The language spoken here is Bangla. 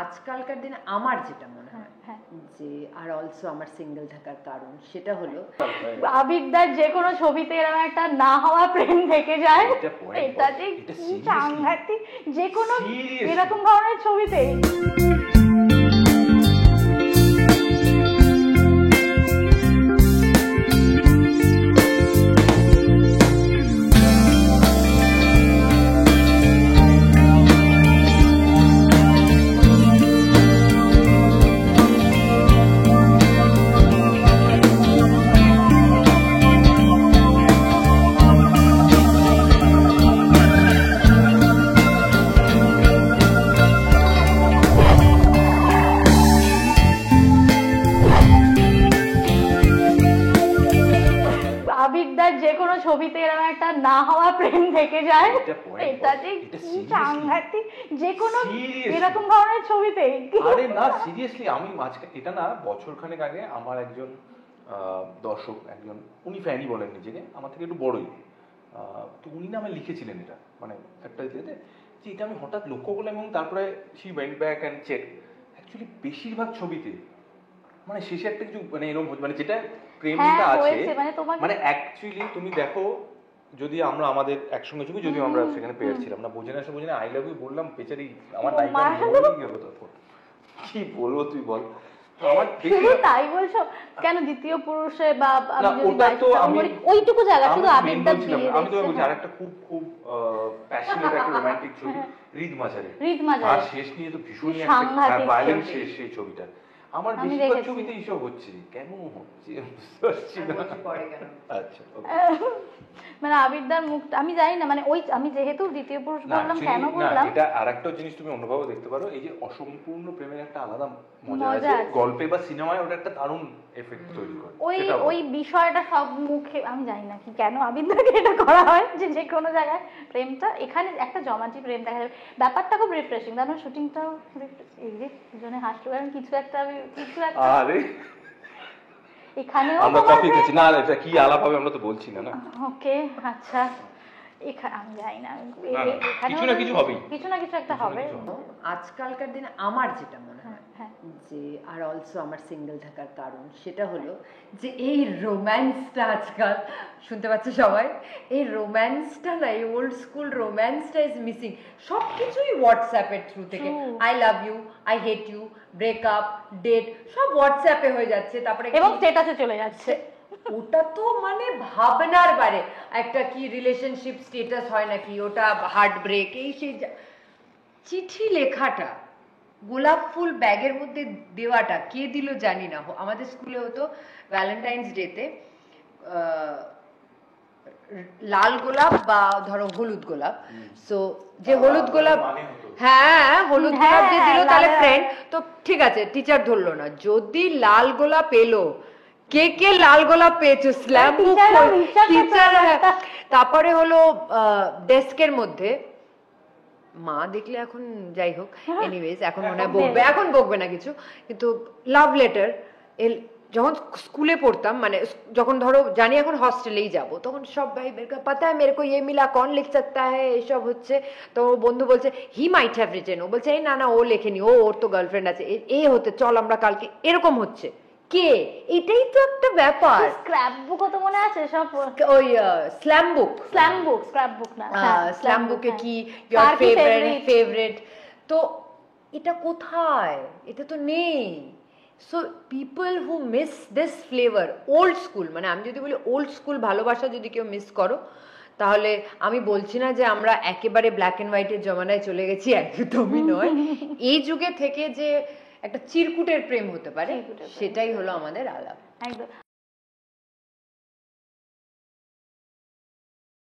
আজকালকার দিনে আমার যেটা মনে হয় যে আর অলসো আমার সিঙ্গেল থাকার কারণ সেটা হলো আবিরদার যে কোনো ছবিতে এরকম একটা না হওয়া প্রেম থেকে যায়, এটা যে কি সাংঘাতিক, যে কোনো এরকম ধরনের ছবিতে। আবিরদার যে কোনো ছবিতে এরকম একটা না হওয়া প্রেম থেকে যায়, এটা যে কি সাংঘাতিক, যে কোনো এরকম ধরনের ছবিতে। আরে না সিরিয়াসলি, আমি মাঝখানে এটা না বছরখানেক আগে আমার একজন দর্শক, একজন উনি ফ্যানই বলেন নিজেকে, আমার থেকে একটু বড়ই, তো উনি না আমায় লিখেছিলেন এটা, মানে একটা ইয়েতে যে এটা আমি হঠাৎ লক্ষ্য করলাম, এবং তারপরে she went back and check. Actually বেশিরভাগ ছবিতে মানে শেষে একটা কিছু মানে এরকম মানে যেটা প্রেমটা আছে, মানে অ্যাকচুয়ালি তুমি দেখো, যদি আমরা আমাদের একসঙ্গে ছবি, যদি আমরা সেখানে পেয়ার ছিলাম না, বোঝে না আই লাভ ইউ বললাম, বেচারি আমার নায়িকা গেল, তখন কি বলবো তুই বল। আমার তাই বলছো কেন? দ্বিতীয় পুরুষে বা ওইটুকু জায়গা শুধু আবিরদার দিয়ে। আমি তো বলছি আরেকটা খুব খুব প্যাশনেট একটা রোমান্টিক ছবি, রিদ মাঝারে। আর শেষ নিয়ে তো ভীষণই একটা ভায়োলেন্ট শেষ সেই ছবিটা। আমার বেশিরভাগ ছবিতে এইসব হচ্ছে, কেন হচ্ছে বুঝতে পারছি না। আচ্ছা, মানে আবিরদার মুখটা আমি জানি না, মানে ওই আমি যেহেতু দ্বিতীয় পুরুষ বললাম, কেন বললাম, এটা আরেকটা জিনিস তুমি অন্যভাবে দেখতে পারো, এই যে অসম্পূর্ণ প্রেমের একটা আলাদা মজা আছে গল্পে বা সিনেমায়, ওটা একটা দারুণ এফেক্ট তৈরি করে। ওই বিষয়টা সব মুখে আমি জানি না কি কেন আবিরদাকে এটা করা হয়, যে কোনো জায়গায় প্রেমটা, এখানে একটা জমাটি প্রেম দেখা যাবে, ব্যাপারটা খুব রিফ্রেশিং। তারপর শুটিংটাও এই যে দুজনে হাসতে পারেন, কিছু একটা আরে এখানেও আমরা কফি খেয়েছি না, এটা কি আলাপ হবে আমরা তো বলছি না। ওকে আচ্ছা, আমি জানি না, কিছু না কিছু একটা হবে। আজকালকার দিনে আমার যেটা মনে হয় যে আর অলসো আমার সিঙ্গেল থাকার কারণ সেটা হলো যে এই রোম্যান্সটা আজকাল শুনতে পাচ্ছে সবাই, এই রোম্যান্সটা না, এই ওল্ড স্কুল রোম্যান্সটা ইজ মিসিং। সবকিছুই হোয়াটসঅ্যাপের থ্রু থেকে, I love you, I hate you, breakup, date, সব হোয়াটসঅ্যাপে হয়ে যাচ্ছে, তারপরে এবং স্ট্যাটাসে চলে যাচ্ছে। ওটা তো মানে ভাবনার বাইরে। একটা কি রিলেশনশিপ স্ট্যাটাস হয় নাকি, ওটা হার্ট ব্রেক, এই সেই চিঠি লেখাটা, গোলাপ ফুল ব্যাগের মধ্যে দেওয়াটা কে দিল জানি না। আমাদের স্কুলে হতো ভ্যালেন্টাইন্স ডেতে লাল গোলাপ বা ধরো হলুদ গোলাপ, সো যে হলুদ গোলাপ, হ্যাঁ হলুদ গোলাপ যে দিল তাহলে ফ্রেন্ড, তো ঠিক আছে টিচার ধরলো না। যদি লাল গোলাপ এলো, কে কে লাল গোলাপ পেয়েছো স্ল্যাম বুক টিচার। তারপরে হলো ডেস্কের মধ্যে মা দেখলে এখন যাই হোক, এনিওয়েজ এখন মনে হয় বকবে, এখন বকবে না কিছু, কিন্তু লাভ লেটার যখন স্কুলে পড়তাম, মানে যখন ধরো জানি এখন হস্টেলেই যাব, তখন সব ভাই পাতা হ্যায় মেরে কো ইয়ে মিলা, কন লিখ सकता है, এসব হচ্ছে। তো বন্ধু বলছে হি মাইট হ্যাভ রিটেন, ও বলছে এই না ও লেখেনি, ওর তো গার্লফ্রেন্ড আছে, এই হতে চল আমরা কালকে, এরকম হচ্ছে কে, এটাই তো একটা ব্যাপার। স্ক্র্যাপ বুক তো মনে আছে সব, ওই স্ল্যাম বুক স্ক্র্যাপ বুক না, স্ল্যাম বুকে কি ইওর ফেভারিট, তো এটা কোথায়, এটা তো নেই। So people who miss this flavour old school, মানে আমি যদি বলি ওল্ড স্কুল ভালোবাসা যদি কেউ মিস করো, তাহলে আমি বলছি না যে আমরা একেবারে ব্ল্যাক এন্ড হোয়াইটের জমানায় চলে গেছি, একদমই নয়। এই যুগে থেকে যে একটা চিরকুটের প্রেম হতে পারে, সেটাই হলো আমাদের আলাপ। একদম।